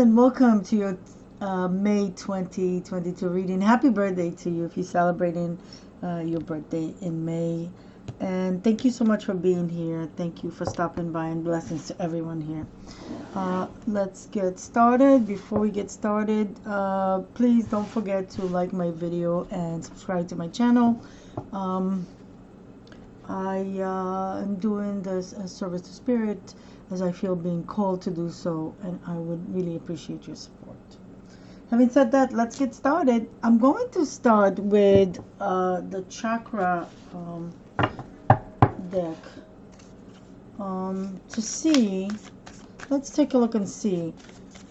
and welcome to your May 2022 reading. Happy birthday to you if you're celebrating your birthday in May. And thank you so much for being here. Thank you for stopping by, and blessings to everyone here. Let's get started. Before we get started, please don't forget to like my video and subscribe to my channel. I am doing this as service to spirit, as I feel being called to do so, and I would really appreciate your support. Having said that, let's get started. I'm going to start with the Chakra deck to see. Let's take a look and see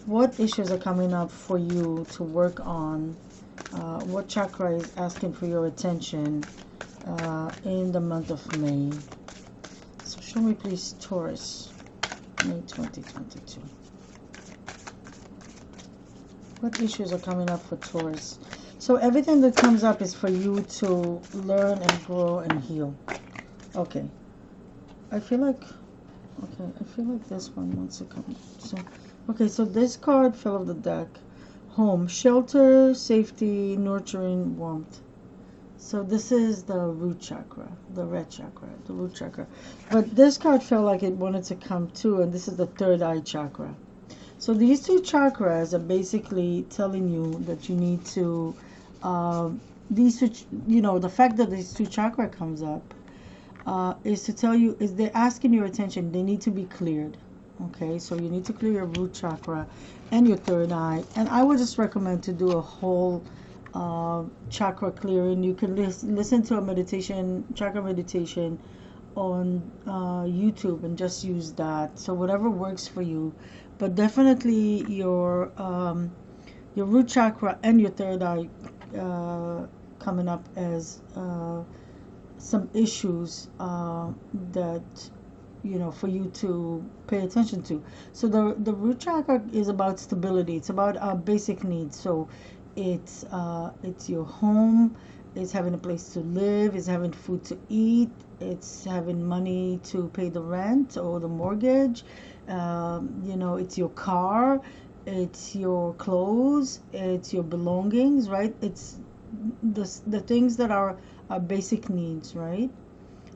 what issues are coming up for you to work on. What chakra is asking for your attention in the month of May. So show me please, Taurus, May 2022. What issues are coming up for Taurus? So everything that comes up is for you to learn and grow and heal. Okay. I feel like this one wants to come. So, okay, so this card fell off the deck. Home, shelter, safety, nurturing, warmth. So this is the root chakra, the red chakra, the root chakra. But this card felt like it wanted to come too, and this is the third eye chakra. So these two chakras are basically telling you that you need to, the fact that these two chakra comes up is to tell you, is they're asking your attention. They need to be cleared. Okay, so you need to clear your root chakra and your third eye. And I would just recommend to do a whole chakra clearing. You can listen to a meditation, chakra meditation on YouTube, and just use that. So whatever works for you, but definitely your root chakra and your third eye coming up as some issues that for you to pay attention to. So the root chakra is about stability. It's about our basic needs. So it's your home, it's having a place to live, it's having food to eat, it's having money to pay the rent or the mortgage, it's your car, it's your clothes, it's your belongings, right? It's the things that are our basic needs, right?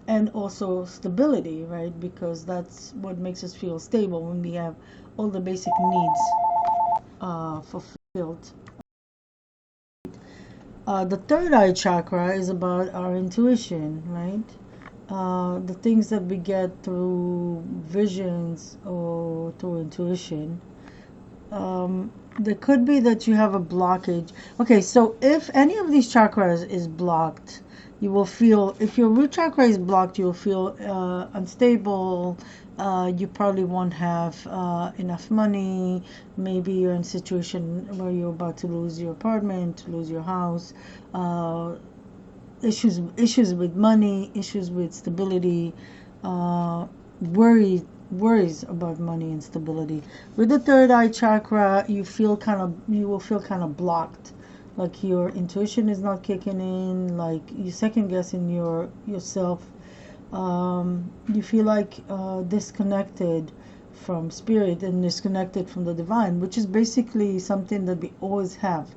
And also stability, right? Because that's what makes us feel stable, when we have all the basic needs fulfilled. The third eye chakra is about our intuition, right? The things that we get through visions or through intuition. There could be that you have a blockage. Okay, so if any of these chakras is blocked, you will feel, if your root chakra is blocked, you will feel unstable. You probably won't have enough money. Maybe you're in a situation where you're about to lose your apartment, lose your house. Issues with money, issues with stability, worries about money and stability. With the third eye chakra, you will feel kind of blocked, like your intuition is not kicking in, like you second guessing yourself. You feel like disconnected from spirit and disconnected from the divine, which is basically something that we always have.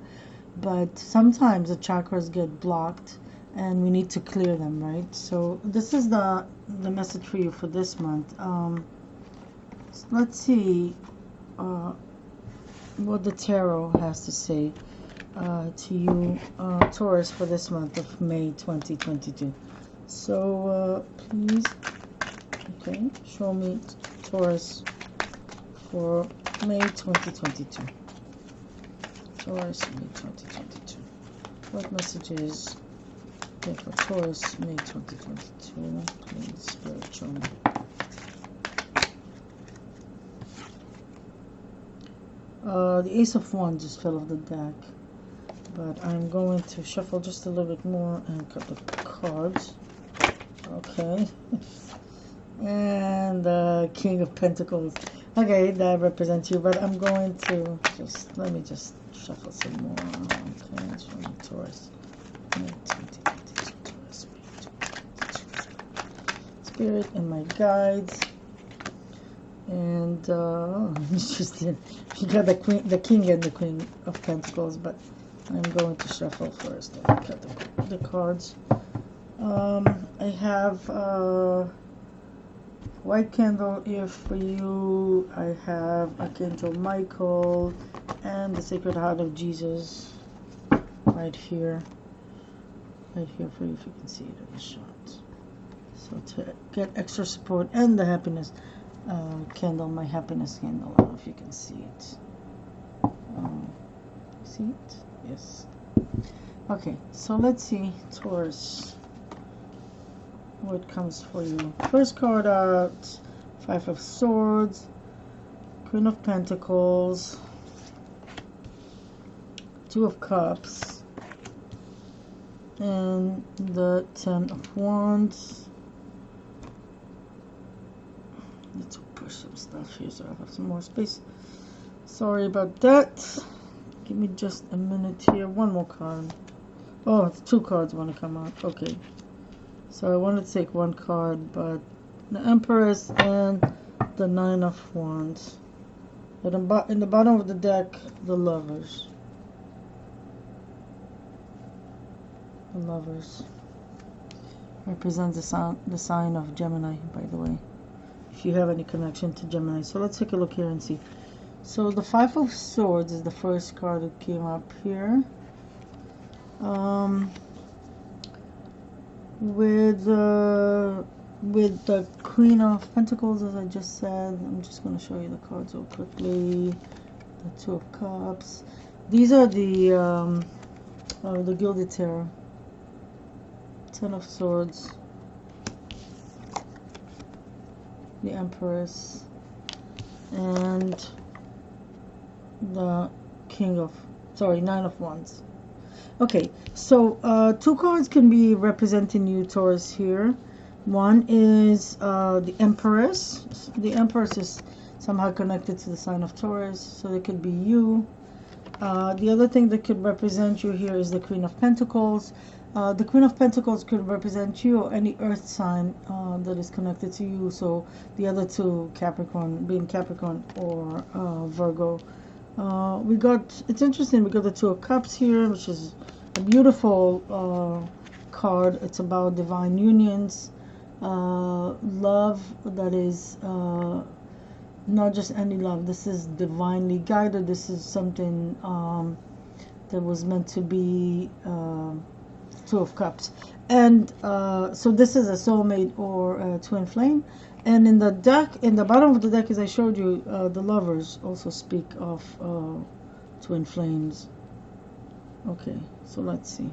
But sometimes the chakras get blocked and we need to clear them, right? So this is the message for you for this month. So let's see what the tarot has to say to you, Taurus, for this month of May 2022. So please, okay, show me Taurus for May 2022. Taurus, May 2022. What messages for Taurus, May 2022? Please, Spirit, show me. The Ace of Wands just fell off the deck, but I'm going to shuffle just a little bit more and cut the cards. Okay. And the King of Pentacles. Okay, that represents you, but I'm going to let me just shuffle some more. Okay, it's from Taurus. Taurus. Spirit and my guides. And interesting. You got the king and the queen of pentacles, but I'm going to shuffle first. Look at the cards. I have white candle here for you. I have Archangel Michael and the Sacred Heart of Jesus right here for you, if you can see it in the shot. So to get extra support, and the happiness candle, my happiness candle. I don't know if you can see it. See it? Yes. Okay, so let's see, Taurus, what comes for you. First card out, Five of Swords, Queen of Pentacles, Two of Cups, and the Ten of Wands. Need to push some stuff here so I have some more space. Sorry about that. Give me just a minute here. One more card. Oh, it's two cards want to come out. Okay. So I wanted to take one card, but the Empress and the Nine of Wands. But in the bottom of the deck, the Lovers. The Lovers represents the sign of Gemini, by the way, if you have any connection to Gemini. So let's take a look here and see. So the Five of Swords is the first card that came up here. With the Queen of Pentacles, as I just said. I'm just going to show you the cards real quickly. The Two of Cups. These are the Gilded Tarot. Ten of Swords. The Empress. And the Nine of Wands. Okay, so two cards can be representing you, Taurus, here. One is the Empress. The Empress is somehow connected to the sign of Taurus, so it could be you. The other thing that could represent you here is the Queen of Pentacles. The Queen of Pentacles could represent you or any earth sign that is connected to you. So the other two, Capricorn, being Capricorn or Virgo. It's interesting, we got the Two of Cups here, which is a beautiful card. It's about divine unions, love that is not just any love. This is divinely guided. This is something that was meant to be Two of Cups. And so this is a soulmate or a twin flame. And in the deck, in the bottom of the deck, as I showed you, the Lovers also speak of twin flames. Okay, so let's see.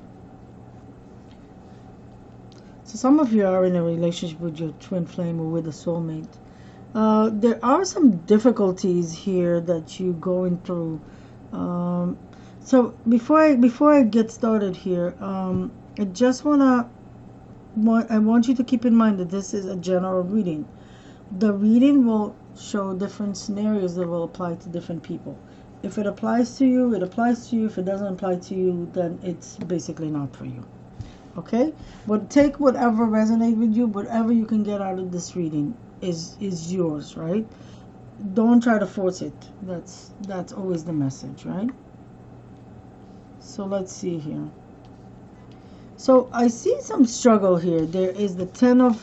So some of you are in a relationship with your twin flame or with a soulmate. There are some difficulties here that you're going through. So before I get started here, I just I want you to keep in mind that this is a general reading. The reading will show different scenarios that will apply to different people. If it applies to you, it applies to you. If it doesn't apply to you, then it's basically not for you. Okay? But take whatever resonates with you. Whatever you can get out of this reading is yours, right? Don't try to force it. That's always the message, right? So let's see here. So I see some struggle here. There is the Ten of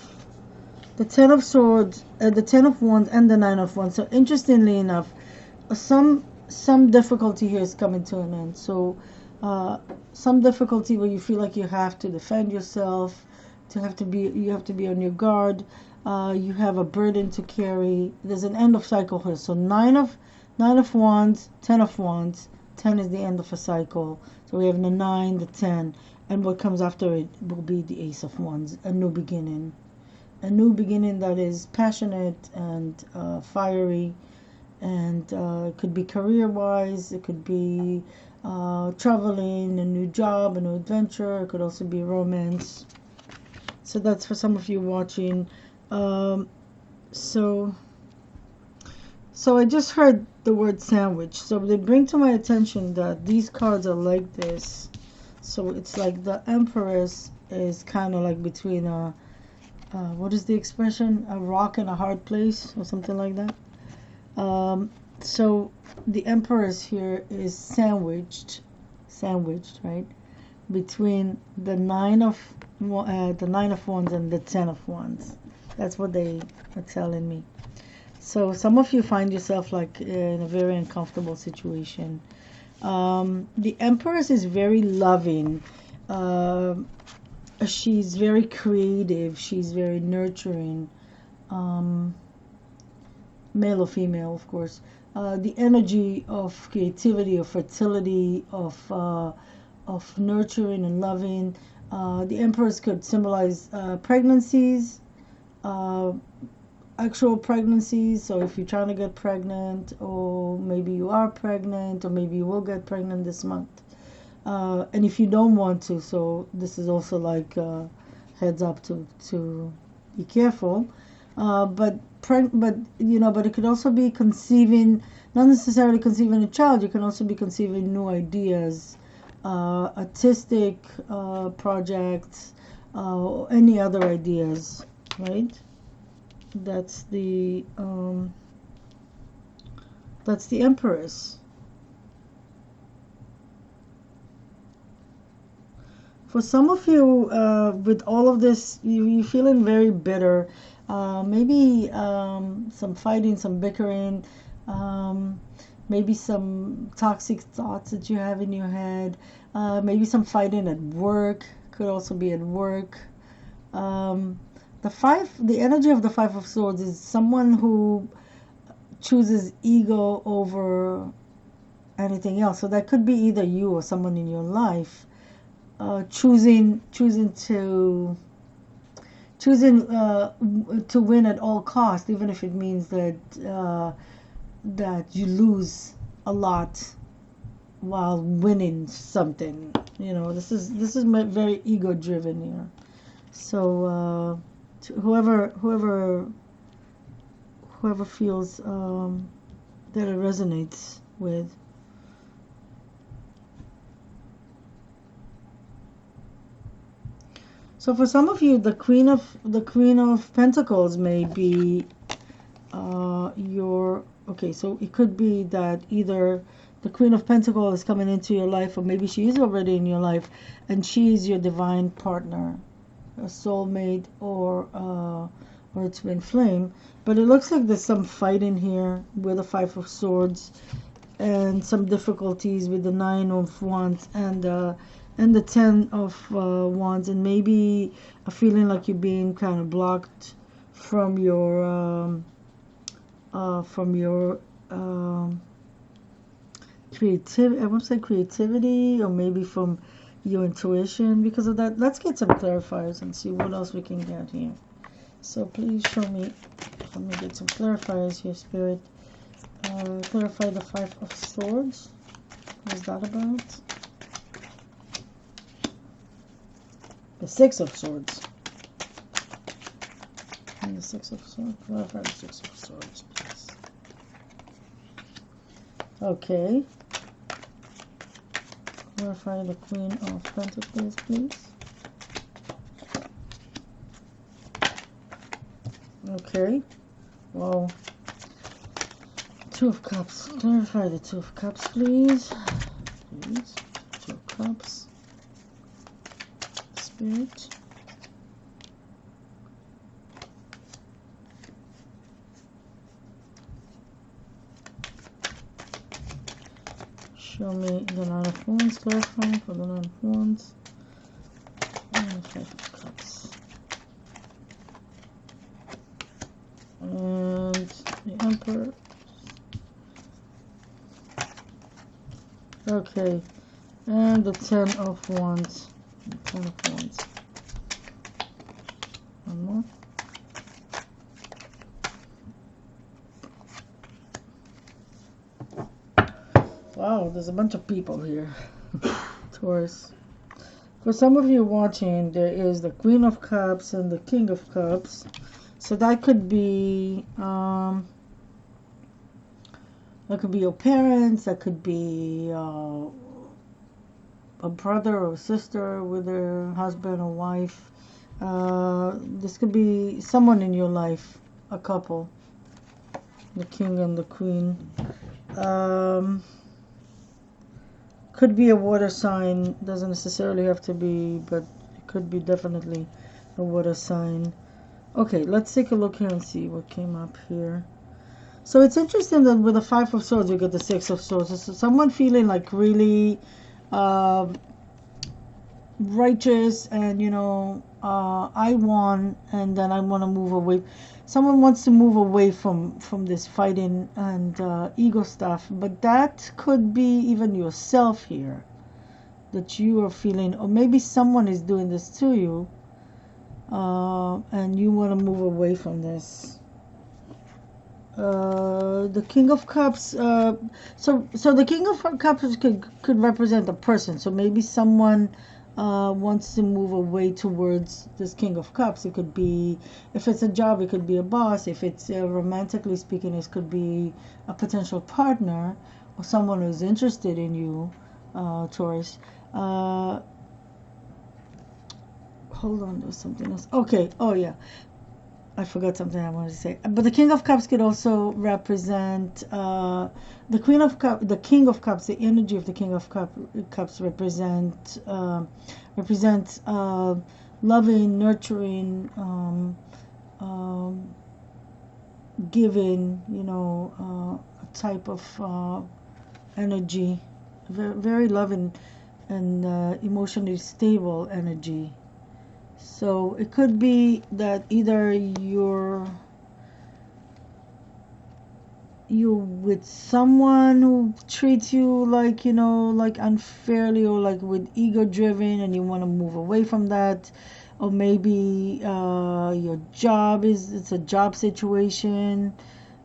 Swords, the Ten of Wands, and the Nine of Wands. So interestingly enough, some difficulty here is coming to an end. So some difficulty where you feel like you have to defend yourself, you have to be on your guard. You have a burden to carry. There's an end of cycle here. So nine of Wands, Ten of Wands. 10 is the end of a cycle. So we have the 9, the 10, and what comes after it will be the Ace of Wands, a new beginning. A new beginning that is passionate and fiery, and it could be career-wise, it could be traveling, a new job, a new adventure. It could also be romance. So that's for some of you watching. So I just heard the word sandwich. So they bring to my attention that these cards are like this. So it's like the Empress is kind of like between what is the expression? A rock and a hard place or something like that. So the Empress here is sandwiched, right, between the Nine of Wands and the Ten of Wands. That's what they are telling me. So some of you find yourself like in a very uncomfortable situation. The Empress is very loving. She's very creative. She's very nurturing. Male or female, of course. The energy of creativity, of fertility, of nurturing and loving. The Empress could symbolize pregnancies, actual pregnancies. So if you're trying to get pregnant, or maybe you are pregnant, or maybe you will get pregnant this month. And if you don't want to, so this is also like heads up to be careful. But it could also be conceiving, not necessarily conceiving a child. You can also be conceiving new ideas, artistic projects, or any other ideas, right? That's the Empress. For some of you, with all of this, you're feeling very bitter. Maybe some fighting, some bickering, maybe some toxic thoughts that you have in your head. Maybe some fighting at work. Could also be at work. The energy of the Five of Swords is someone who chooses ego over anything else. So that could be either you or someone in your life. Choosing to win at all costs, even if it means that you lose a lot while winning something. This is very ego driven here. So whoever feels that it resonates with. So for some of you, the Queen of Pentacles may be so it could be that either the Queen of Pentacles is coming into your life, or maybe she is already in your life, and she is your divine partner, a soulmate, or a twin flame. But it looks like there's some fighting here with the Five of Swords, and some difficulties with the Nine of Wands and the Ten of Wands, and maybe a feeling like you're being kind of blocked from your creativity. I won't say creativity, or maybe from your intuition because of that. Let's get some clarifiers and see what else we can get here. So please show me. Let me get some clarifiers here, Spirit. Clarify the Five of Swords. What is that about? The Six of Swords. And the Six of Swords. Clarify the Six of Swords, please. Okay. Clarify the Queen of Pentacles, please. Okay. Wow. Two of Cups. Clarify the Two of Cups, please. Please. Two of Cups. Spirit. Show me the Nine of Wands. Clarify for the Nine of Wands. And the Five of Cups. And the Emperor. Okay, and the Ten of Wands. Ten of Wands. One more. Wow, there's a bunch of people here. Taurus. For some of you watching, there is the Queen of Cups and the King of Cups. So that could be your parents. That could be a brother or sister with their husband or wife. This could be someone in your life, a couple. The King and the Queen. Could be a water sign, doesn't necessarily have to be, but it could be definitely a water sign. Okay, let's take a look here and see what came up here. So it's interesting that with the Five of Swords, you get the Six of Swords. So someone feeling like really righteous and, you know, I won and then I want to move away. Someone wants to move away from this fighting and ego stuff, but that could be even yourself here that you are feeling, or maybe someone is doing this to you, and you want to move away from this. The King of Cups. So the King of Cups could represent a person. So maybe someone wants to move away towards this King of Cups. It could be, if it's a job, it could be a boss. If it's romantically speaking, it could be a potential partner or someone who's interested in you, Taurus. Hold on, there's something else. Okay. Oh yeah. I forgot something I wanted to say. But the King of Cups could also represent the Queen of Cups, the King of Cups. The energy of the King of Cups represents loving, nurturing, giving. You know, a type of energy, very, very loving and emotionally stable energy. So it could be that either you're with someone who treats you like, you know, like unfairly or like with ego driven and you want to move away from that, or maybe your job it's a job situation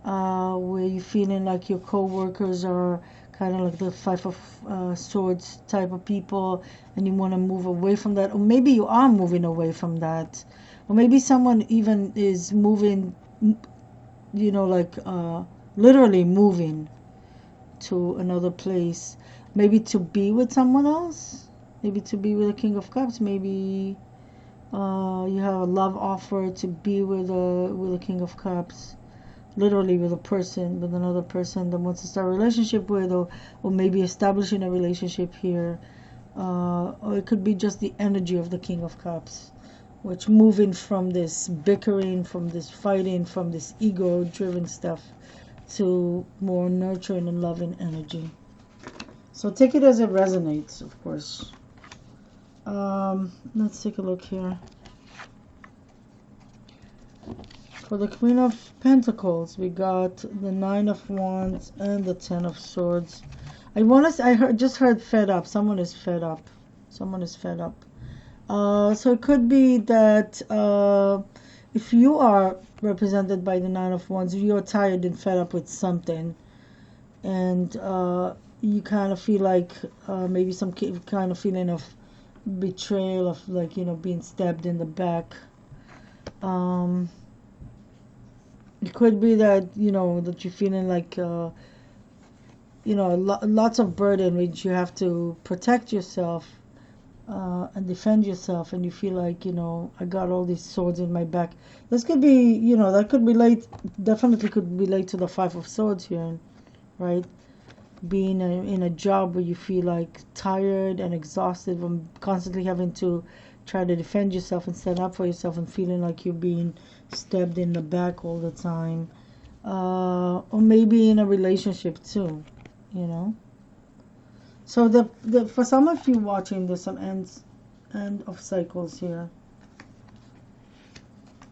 where you're feeling like your co-workers are kind of like the Five of Swords type of people and you want to move away from that, or maybe you are moving away from that, or maybe someone even is moving, you know, like literally moving to another place, maybe to be with someone else, maybe to be with a King of Cups, maybe you have a love offer to be with a King of Cups, literally with a person, with another person that wants to start a relationship with, or maybe establishing a relationship here, or it could be just the energy of the King of Cups, which moving from this bickering, from this fighting, from this ego driven stuff to more nurturing and loving energy. So take it as it resonates, of course. Let's take a look here. For the Queen of Pentacles, we got the Nine of Wands and the Ten of Swords. Just heard fed up. Someone is fed up. Someone is fed up. So it could be that if you are represented by the Nine of Wands, you're tired and fed up with something, and you kind of feel like maybe some kind of feeling of betrayal, of like, you know, being stabbed in the back. It could be that, you know, that you're feeling like, you know, lots of burden, which you have to protect yourself and defend yourself, and you feel like, you know, I got all these swords in my back. This could be, you know, that could relate, definitely could relate to the Five of Swords here, right? Being in a job where you feel like tired and exhausted from constantly having to try to defend yourself and stand up for yourself, and feeling like you're being stabbed in the back all the time, or maybe in a relationship too, you know. So the for some of you watching, there's some end of cycles here,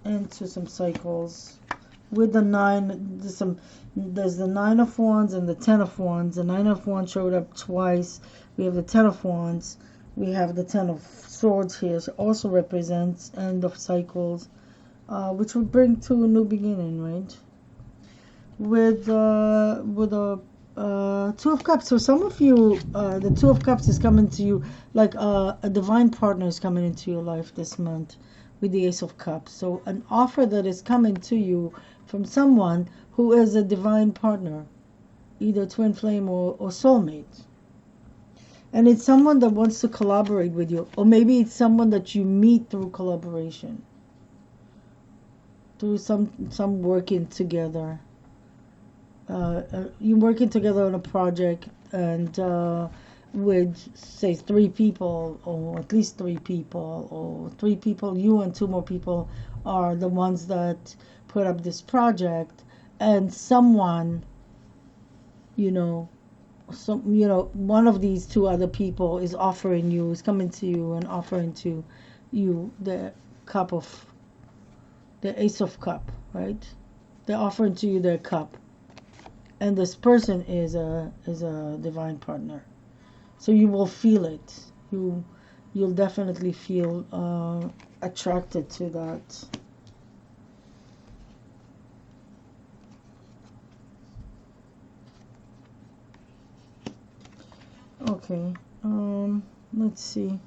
end to some cycles with the nine. There's the Nine of Wands and the Ten of Wands. The Nine of Wands showed up twice. We have the Ten of Wands. We have the Ten of Swords here. So also represents end of cycles, which would bring to a new beginning, right? With a Two of Cups. So some of you, the Two of Cups is coming to you like a divine partner is coming into your life this month with the Ace of Cups. So an offer that is coming to you from someone who is a divine partner, either twin flame or soulmate. And it's someone that wants to collaborate with you, or maybe it's someone that you meet through collaboration, through some working together. you're working together on a project, and with, say, 3 people, or at least 3 people, or 3 people, you and 2 more people are the ones that put up this project, and someone, you know, one of these 2 other people is coming to you and offering to you the Ace of Cup, right? They're offering to you their cup, and this person is a divine partner. So you will feel it. You'll definitely feel attracted to that. Okay. Let's see.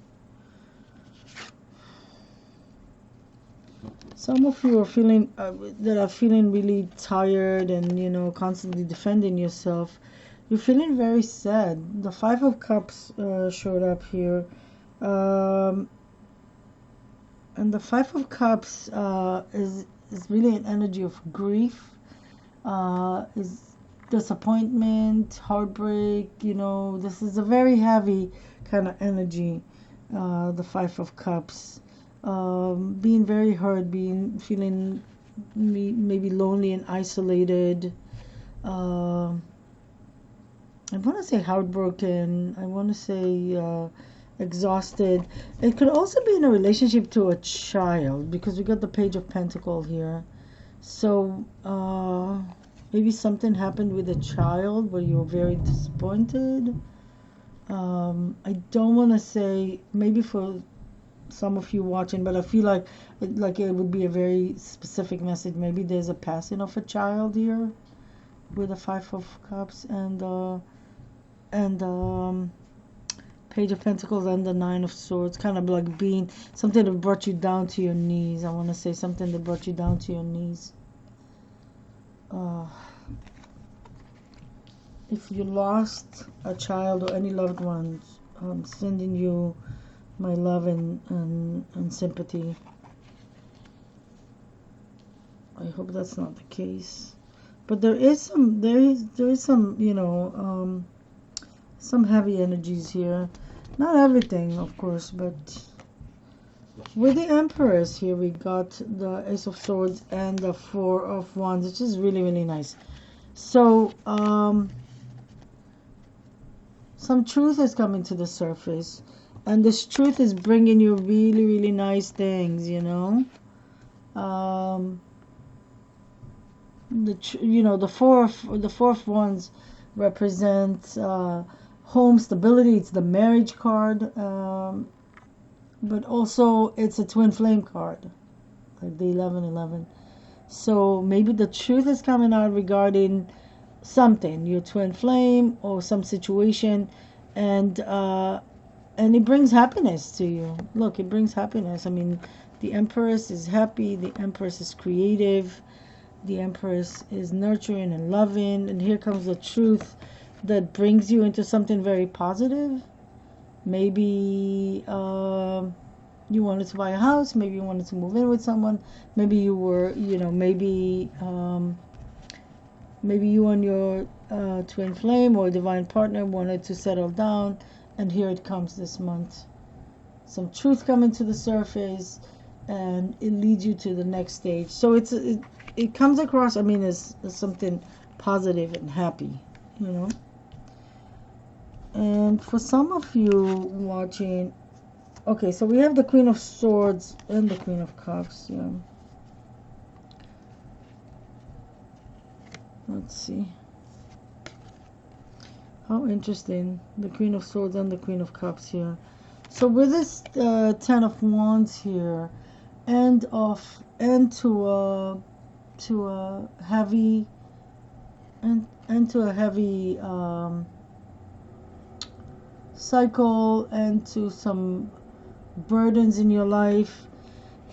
Some of you are feeling really tired, and constantly defending yourself. You're feeling very sad. The Five of Cups showed up here. And the Five of Cups is really an energy of grief, is disappointment, heartbreak. This is a very heavy kind of energy. The Five of Cups, being very hurt, feeling maybe lonely and isolated. I want to say heartbroken. I want to say exhausted. It could also be in a relationship to a child, because we got the Page of Pentacles here. So maybe something happened with a child where you were very disappointed. I don't want to say, maybe for some of you watching, but I feel like it would be a very specific message. Maybe there's a passing of a child here with the Five of Cups and Page of Pentacles and the Nine of Swords, kind of like being something that brought you down to your knees. I want to say something that brought you down to your knees. If you lost a child or any loved ones, I'm sending you my love and sympathy. I hope that's not the case, but there is some some heavy energies here. Not everything, of course, but with the Empress here, we got the Ace of Swords and the Four of Wands, which is really, really nice. So some truth is coming to the surface, and this truth is bringing you really, really nice things. The Four of Wands represents home stability. It's the marriage card, but also it's a twin flame card, like the 1111. So maybe the truth is coming out regarding something, your twin flame or some situation, and it brings happiness to you. Look, it brings happiness. I mean, the Empress is happy, the Empress is creative, the Empress is nurturing and loving, and here comes the truth that brings you into something very positive. Maybe you wanted to buy a house, maybe you wanted to move in with someone, maybe you were, maybe you and your twin flame or divine partner wanted to settle down, and here it comes this month. Some truth coming to the surface, and it leads you to the next stage. So it comes across, I mean, as something positive and happy, And for some of you watching, okay, so we have the Queen of Swords and the Queen of Cups. Yeah. Let's see. How interesting. The Queen of Swords and the Queen of Cups here. So with this Ten of Wands here, end to a heavy cycle, and to some burdens in your life.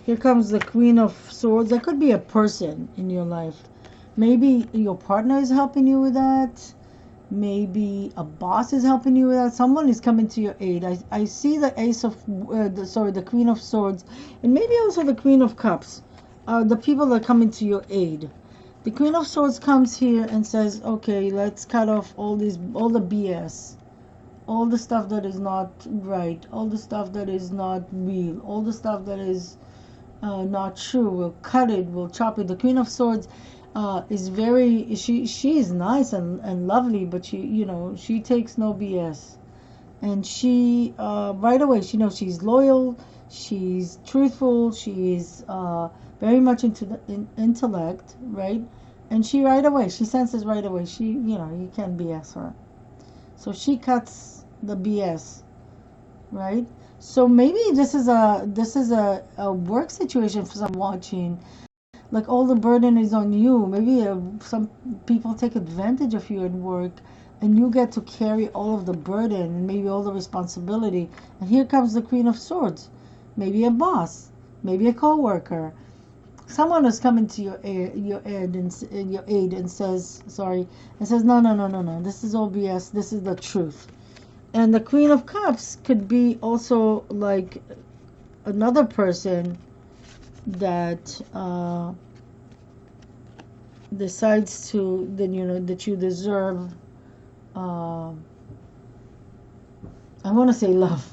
Here comes the Queen of Swords. That could be a person in your life. Maybe your partner is helping you with that. Maybe a boss is helping you with that. Someone is coming to your aid. I see the the Queen of Swords, and maybe also the Queen of Cups. The people that are coming to your aid. The Queen of Swords comes here and says, okay, let's cut off all the BS, all the stuff that is not right, all the stuff that is not real, all the stuff that is not true. We'll cut it, we'll chop it. The Queen of Swords is very, she is nice and lovely, but she takes no BS. And she, right away, she knows she's loyal, she's truthful, she's very much into the intellect, right? And she right away, she senses right away, you can't BS her. So she cuts the BS, right? So maybe this is a work situation for some watching. Like all the burden is on you. Maybe some people take advantage of you at work, and you get to carry all of the burden and maybe all the responsibility. And here comes the Queen of Swords. Maybe a boss, maybe a co-worker. Someone is coming to your aid and says, no, this is all BS, this is the truth. And the Queen of Cups could be also like another person that decides that you deserve, I want to say love.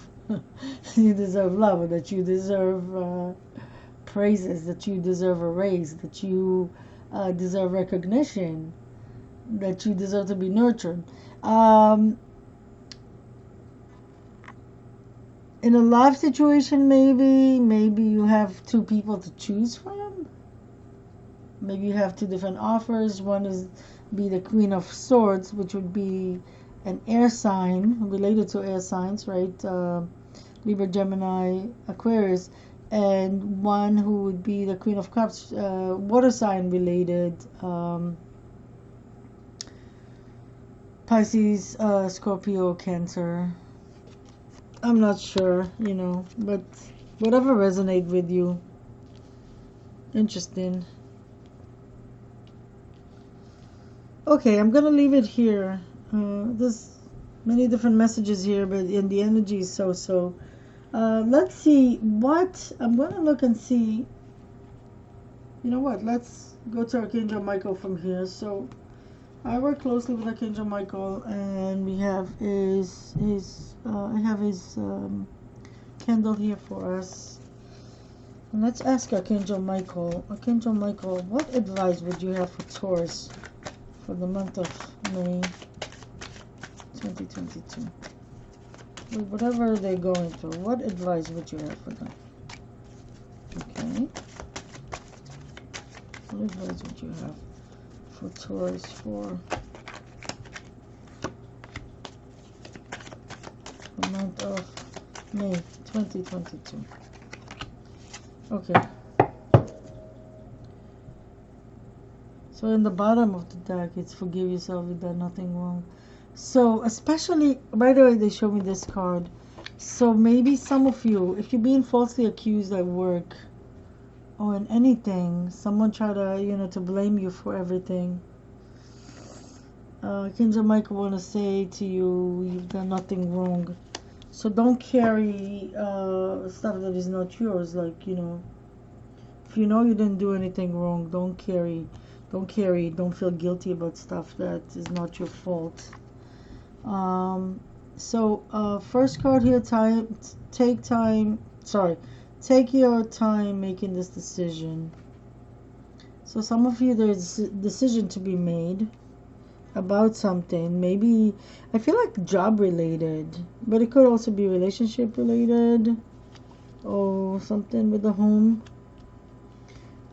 You deserve love, or that you deserve praises, that you deserve a raise, that you deserve recognition, that you deserve to be nurtured. In a life situation, maybe you have two people to choose from. Maybe you have two different offers. One is be the Queen of Swords, which would be an air sign related to air signs, right? Libra, Gemini, Aquarius. And one who would be the Queen of Cups, water sign related, Pisces, Scorpio, Cancer. I'm not sure, but whatever resonates with you. Interesting. Okay, I'm gonna leave it here. There's many different messages here, but in the energy is so. Let's see what I'm gonna look and see. You know what? Let's go to Archangel Michael from here. So I work closely with Archangel Michael, and we have I have his candle here for us. And let's ask Archangel Michael. Archangel Michael, what advice would you have for Taurus for the month of May 2022? With whatever they're going through, what advice would you have for them? Okay. What advice would you have for Taurus for the month of May 2022? Okay. So in the bottom of the deck, it's forgive yourself, you've done nothing wrong. So especially, by the way, they show me this card. So maybe some of you, if you're being falsely accused at work or in anything, someone try to blame you for everything. Archangel Michael want to say to you, you've done nothing wrong. So don't carry stuff that is not yours. Like, if you know you didn't do anything wrong, don't carry, don't feel guilty about stuff that is not your fault. First card here, take your time making this decision. So some of you, there's a decision to be made about something. Maybe, I feel like job related, but it could also be relationship related or something with the home.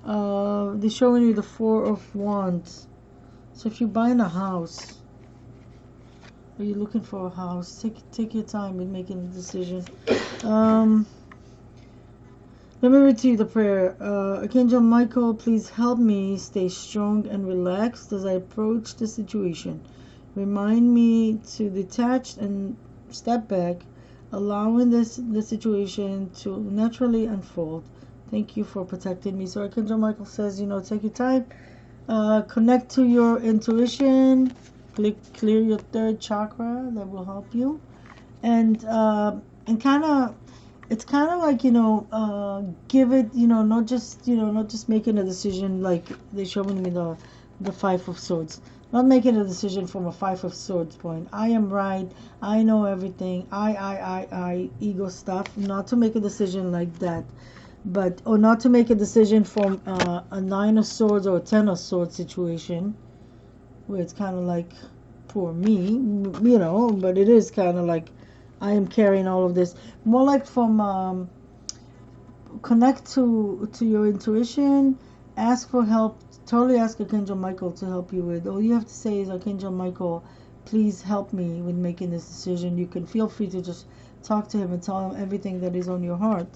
They're showing you the Four of Wands. So if you're buying a house, or you're looking for a house, take your time in making a decision. Let me read to you the prayer. Archangel Michael, please help me stay strong and relaxed as I approach the situation. Remind me to detach and step back, allowing the situation to naturally unfold. Thank you for protecting me. So Archangel Michael says, take your time, connect to your intuition, clear your third chakra. That will help you, and it's kind of like give it, not just making a decision like they're showing me the the Five of Swords. Not making a decision from a Five of Swords point. I am right. I know everything. Ego stuff. Not to make a decision like that. But, or not to make a decision from a Nine of Swords or a Ten of Swords situation, where it's kind of like, poor me, you know, but it is kind of like, I am carrying all of this. More like from, connect to your intuition, ask for help, totally ask Archangel Michael to help you with. All you have to say is, Archangel Michael, please help me with making this decision. You can feel free to just talk to him and tell him everything that is on your heart.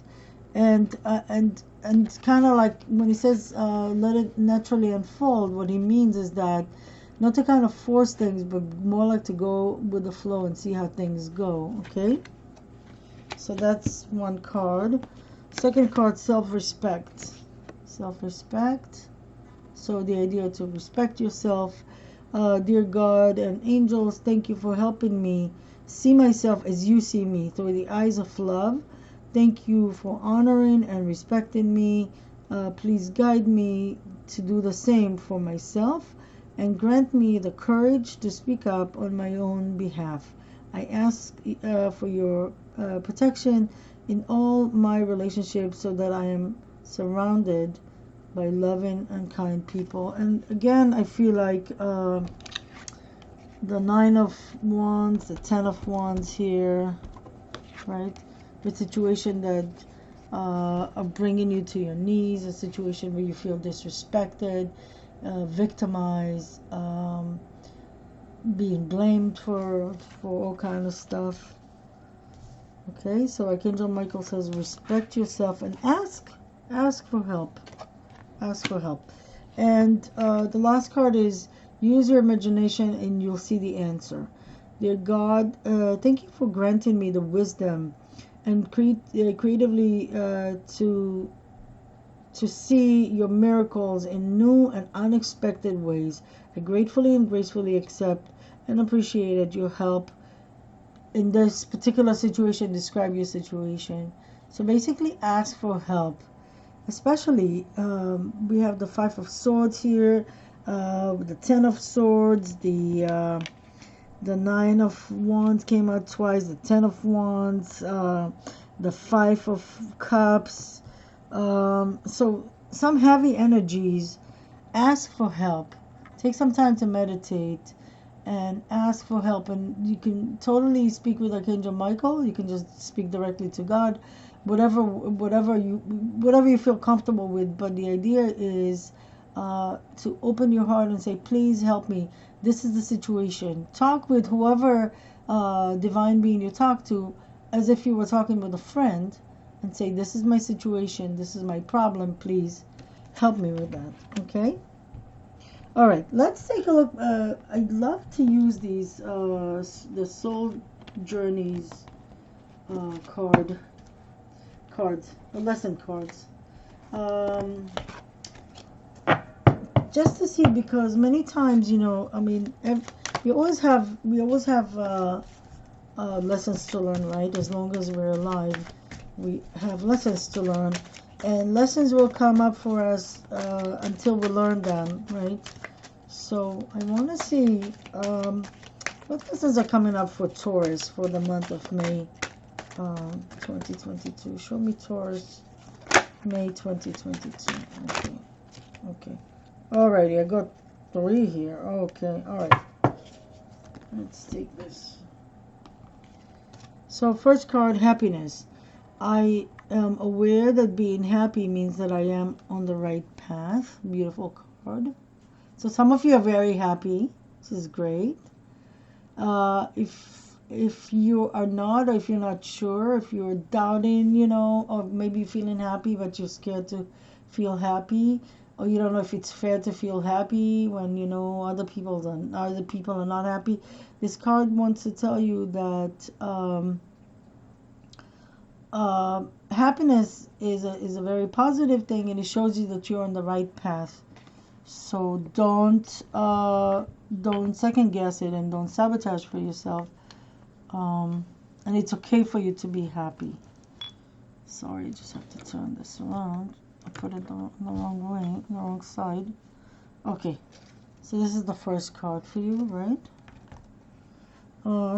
And kind of like when he says let it naturally unfold, what he means is that not to kind of force things, but more like to go with the flow and see how things go. Okay, so that's one card. Second card, self-respect. Self-respect. So the idea to respect yourself. Dear God and angels, thank you for helping me see myself as you see me, through the eyes of love. Thank you for honoring and respecting me. Please guide me to do the same for myself, and grant me the courage to speak up on my own behalf. I ask for your protection in all my relationships, so that I am surrounded by loving and kind people. And again, I feel like the Nine of Wands, the Ten of Wands here, right? The situation that are bringing you to your knees, a situation where you feel disrespected, victimized, being blamed for all kind of stuff. Okay, so Archangel Michael says, respect yourself and ask for help. Ask for help. And the last card is, use your imagination and you'll see the answer. Dear God, thank you for granting me the wisdom and creatively to see your miracles in new and unexpected ways. I gratefully and gracefully accept and appreciate your help in this particular situation. Describe your situation. So basically ask for help. Especially, we have the Five of Swords here, the Ten of Swords, the Nine of Wands came out twice, the Ten of Wands, the Five of Cups. So some heavy energies. Ask for help. Take some time to meditate and ask for help. And you can totally speak with Archangel Michael. You can just speak directly to God. Whatever you feel comfortable with, but the idea is to open your heart and say, please help me, this is the situation. Talk with whoever divine being you talk to, as if you were talking with a friend, and say, this is my situation, this is my problem, please help me with that. Okay, all right, let's take a look. I'd love to use these the Soul Journeys cards, the lesson cards, just to see, because many times, you know, I mean, we always have lessons to learn, right? As long as we're alive, we have lessons to learn, and lessons will come up for us until we learn them, right? So I want to see what lessons are coming up for Taurus for the month of May 2022. Show me Taurus, May 2022. Okay. Alrighty, I got 3 here. Okay, alright. Let's take this. So first card, happiness. I am aware that being happy means that I am on the right path. Beautiful card. So some of you are very happy. This is great. If you are not, or if you're not sure, if you're doubting, you know, or maybe feeling happy but you're scared to feel happy, or you don't know if it's fair to feel happy when you know other people are not happy, this card wants to tell you that happiness is a very positive thing, and it shows you that you're on the right path. So don't second guess it, and don't sabotage for yourself. And it's okay for you to be happy. Sorry, just have to turn this around. I put it the wrong way, the wrong side. Okay, So this is the first card for you, right?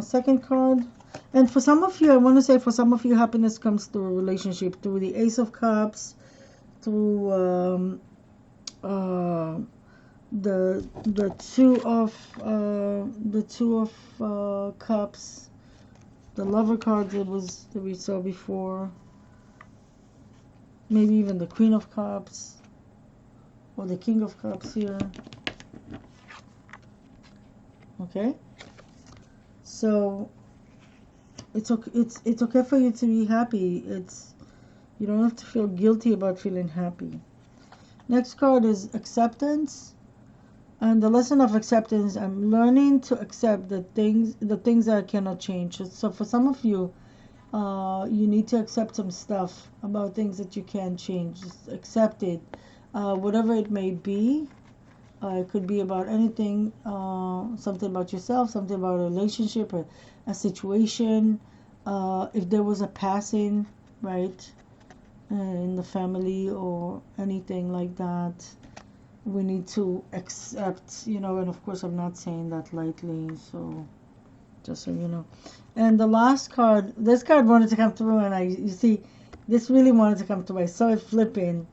Second card. And for some of you, I want to say for some of you, happiness comes through a relationship, through the Ace of Cups, through the two of cups, the Lover card that we saw before, maybe even the Queen of Cups or the King of Cups here. Okay, so it's okay for you to be happy. You don't have to feel guilty about feeling happy. Next card is acceptance. And the lesson of acceptance, I'm learning to accept the things that I cannot change. So for some of you, you need to accept some stuff about things that you can't change. Just accept it, whatever it may be. It could be about anything, something about yourself, something about a relationship, a situation. If there was a passing, right, in the family or anything like that, we need to accept, and of course I'm not saying that lightly, so just so you know. And the last card, this card wanted to come through, and you see, this really wanted to come through. I saw it flipping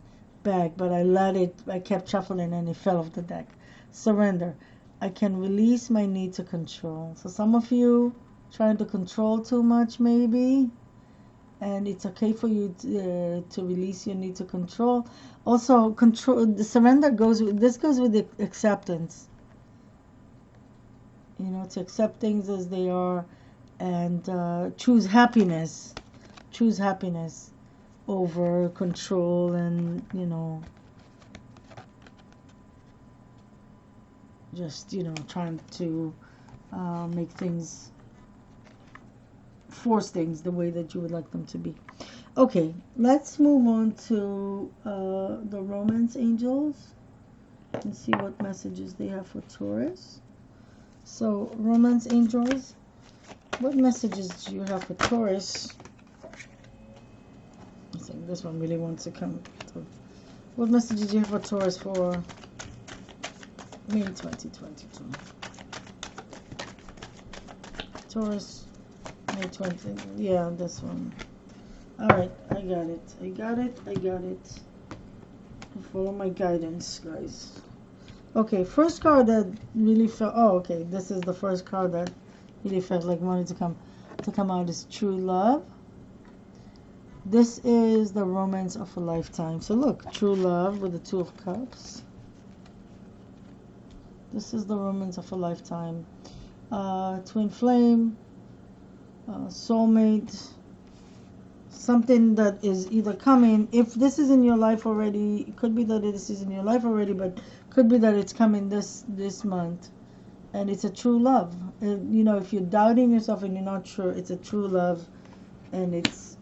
back, but I kept shuffling and it fell off the deck. Surrender. I can release my need to control. So some of you trying to control too much maybe, and it's okay for you to release your need to control. Also, the surrender goes with the acceptance. To accept things as they are, and choose happiness. Choose happiness over control, and just trying to make things, force things the way that you would like them to be. Okay, let's move on to the romance angels and see what messages they have for Taurus. So, romance angels, what messages do you have for Taurus? I think this one really wants to come through. What messages do you have for Taurus for May 2022? Taurus, May 20. Yeah, this one. Alright, I got it. Follow my guidance, guys. Okay, first card that really felt... Oh, okay, this is the first card that really felt like wanted to come out is True Love. This is the romance of a lifetime. So look, True Love with the Two of Cups. This is the romance of a lifetime. Twin Flame, soulmate, something that is either coming. If this is in your life already, it could be that this is in your life already, but could be that it's coming this month, and it's a true love. If you're doubting yourself and you're not sure, it's a true love, and it's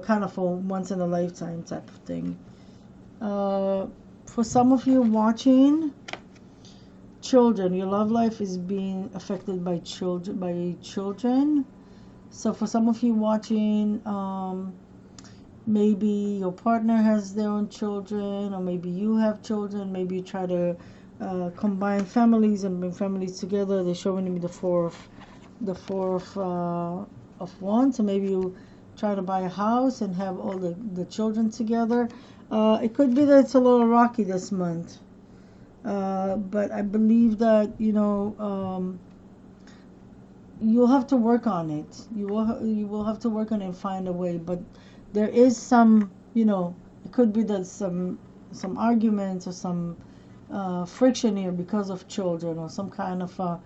kind of a once in a lifetime type of thing. For some of you watching, children, your love life is being affected by children. So for some of you watching, maybe your partner has their own children, or maybe you have children. Maybe you try to combine families and bring families together. They're showing me the four of wands. So maybe you try to buy a house and have all the children together. It could be that it's a little rocky this month, but I believe that you'll have to work on it. You will have to work on it and find a way. But there is some, it could be that some arguments or some friction here because of children, or some kind of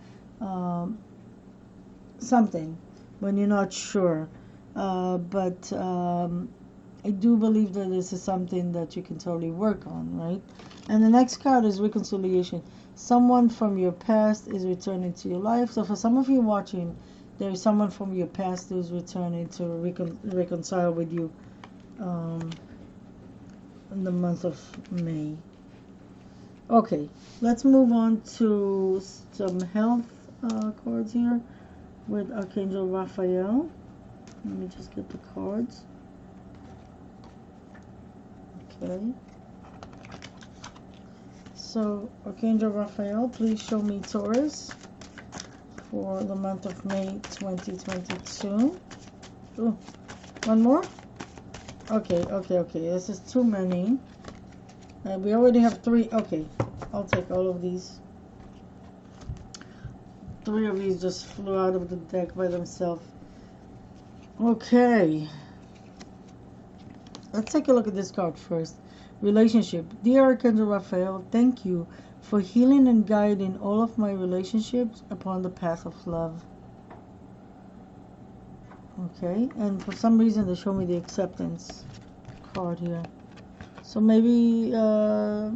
something when you're not sure. But I do believe that this is something that you can totally work on, right? And the next card is reconciliation. Someone from your past is returning to your life. So for some of you watching, there is someone from your past who's returning to reconcile with you in the month of May. Okay, let's move on to some health cards here with Archangel Raphael. Let me just get the cards. Okay. So, Archangel Raphael, please show me Taurus for the month of May 2022. Ooh, one more? Okay. This is too many. We already have 3. Okay, I'll take all of these. 3 of these just flew out of the deck by themselves. Okay. Let's take a look at this card first. Relationship. Dear Archangel Raphael, thank you for healing and guiding all of my relationships upon the path of love. Okay, and for some reason they show me the acceptance card here. So maybe there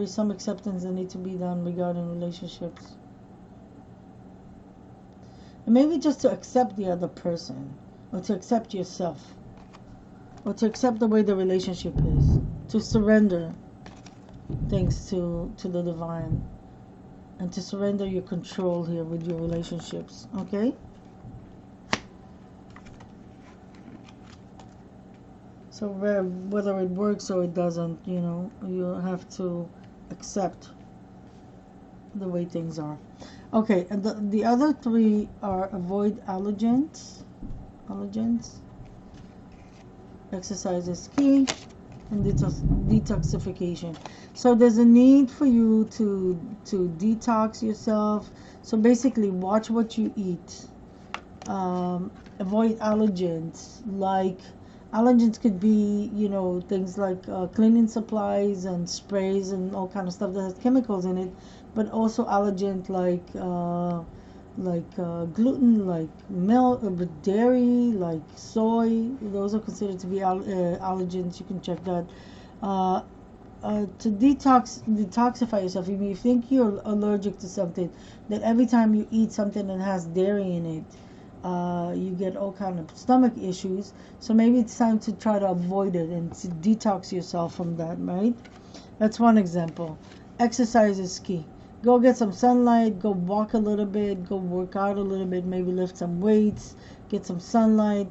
is some acceptance that needs to be done regarding relationships. And maybe just to accept the other person, or to accept yourself, or to accept the way the relationship is, to surrender things to the divine, and to surrender your control here with your relationships. Okay? So whether it works or it doesn't, you know, you have to accept the way things are. Okay, and the other 3 are avoid allergens, exercise is key, and detoxification. So there's a need for you to detox yourself. So basically, watch what you eat. Avoid allergens. Like allergens could be, you know, things like cleaning supplies and sprays and all kind of stuff that has chemicals in it, but also allergens like gluten, like milk, dairy, like soy. Those are considered to be allergens. You can check that. To detoxify yourself. If you think you're allergic to something, that every time you eat something that has dairy in it, you get all kind of stomach issues. So maybe it's time to try to avoid it and to detox yourself from that, right? That's one example. Exercise is key. Go get some sunlight, go walk a little bit, go work out a little bit, maybe lift some weights, get some sunlight,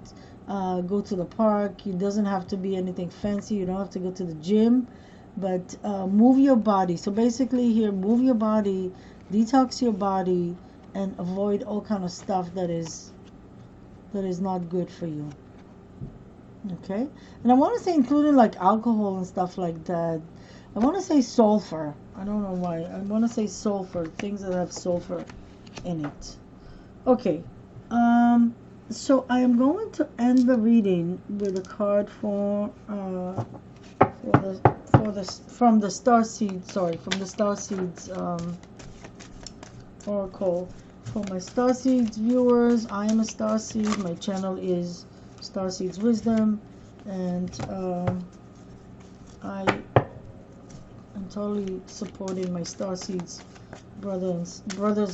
go to the park. It doesn't have to be anything fancy. You don't have to go to the gym, but move your body. So basically here, move your body, detox your body, and avoid all kind of stuff that is not good for you. Okay? And I want to say including like alcohol and stuff like that. I want to say sulfur. I don't know why. I want to say sulfur. Things that have sulfur in it. Okay. So I am going to end the reading with a card from the StarSeeds. Sorry, from the StarSeeds Oracle. For my StarSeeds viewers, I am a StarSeed. My channel is StarSeeds Wisdom, and I am totally supporting my StarSeeds brothers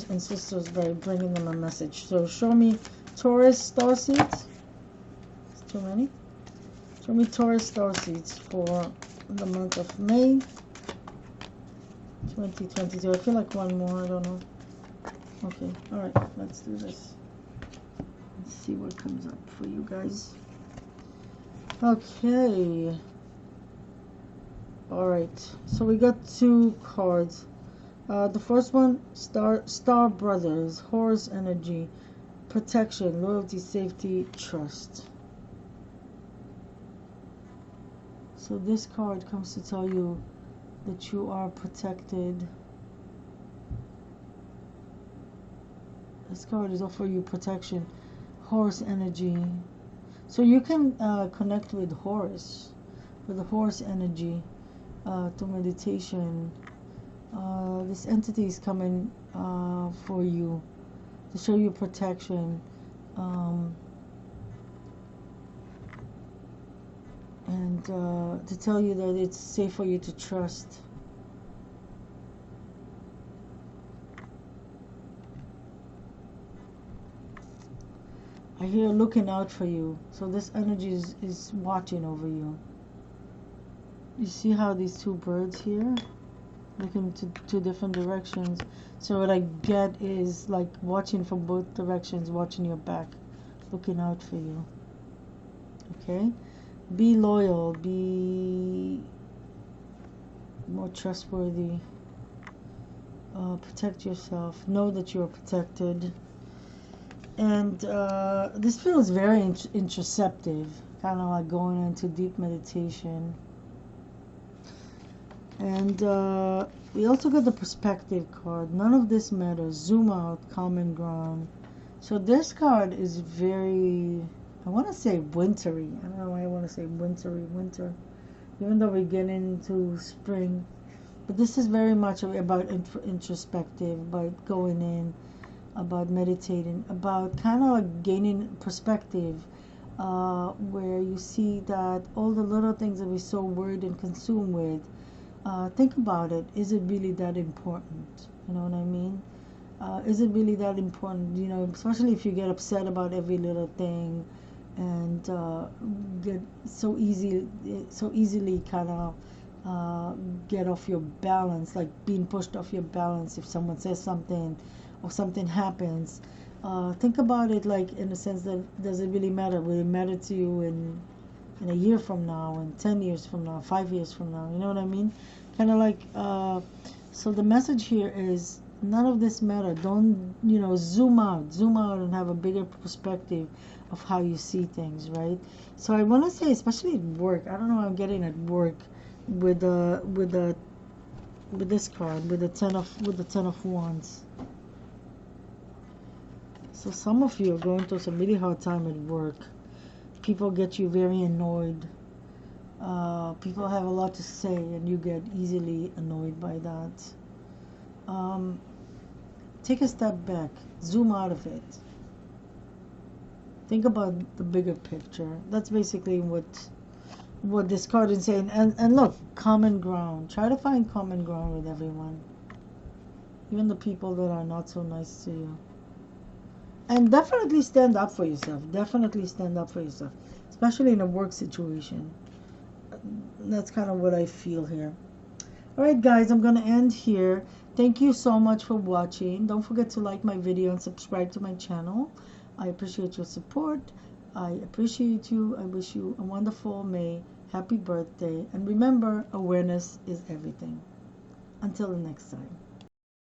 and sisters by bringing them a message. So show me Taurus StarSeeds. It's too many. Show me Taurus StarSeeds for the month of May 2022. I feel like one more. I don't know. Okay, alright, let's do this. Let's see what comes up for you guys. Okay. Alright, so we got 2 cards. The first one, Star Brothers, Horus Energy, Protection, Loyalty, Safety, Trust. So this card comes to tell you that you are protected. This card is offering you protection. Horus energy. So you can connect with Horus, with the Horus energy, through meditation. This entity is coming for you to show you protection. And to tell you that it's safe for you to trust. I hear looking out for you. So this energy is watching over you. You see how these 2 birds here looking to 2 different directions. So what I get is like watching from both directions, watching your back, looking out for you. Okay? Be loyal, be more trustworthy. Protect yourself. Know that you're protected. And this feels very introspective, kind of like going into deep meditation. And we also got the perspective card. None of this matters. Zoom out, common ground. So this card is very, I want to say wintry. I don't know why I want to say wintry, winter. Even though we're getting into spring. But this is very much about introspective, about going in, about meditating, about kind of like gaining perspective, where you see that all the little things that we're so worried and consumed with, think about it. Is it really that important? You know what I mean? Is it really that important? You know, especially if you get upset about every little thing, and get so easily kind of get off your balance, like being pushed off your balance if someone says something or something happens. Think about it like in the sense that, does it really matter? Will it matter to you in a year from now, in 10 years from now, 5 years from now? You know what I mean? Kind of like, so the message here is none of this matter. Don't, you know, zoom out and have a bigger perspective of how you see things, right? So I want to say, especially at work, I don't know, I'm getting at work with this card, with the 10 of wands. So some of you are going through some really hard time at work. People get you very annoyed. People have a lot to say and you get easily annoyed by that. Take a step back, zoom out of it. Think about the bigger picture. That's basically what this card is saying. And look, common ground. Try to find common ground with everyone, even the people that are not so nice to you. And definitely stand up for yourself. Definitely stand up for yourself, especially in a work situation. That's kind of what I feel here. All right, guys, I'm going to end here. Thank you so much for watching. Don't forget to like my video and subscribe to my channel. I appreciate your support. I appreciate you. I wish you a wonderful May. Happy birthday. And remember, awareness is everything. Until the next time.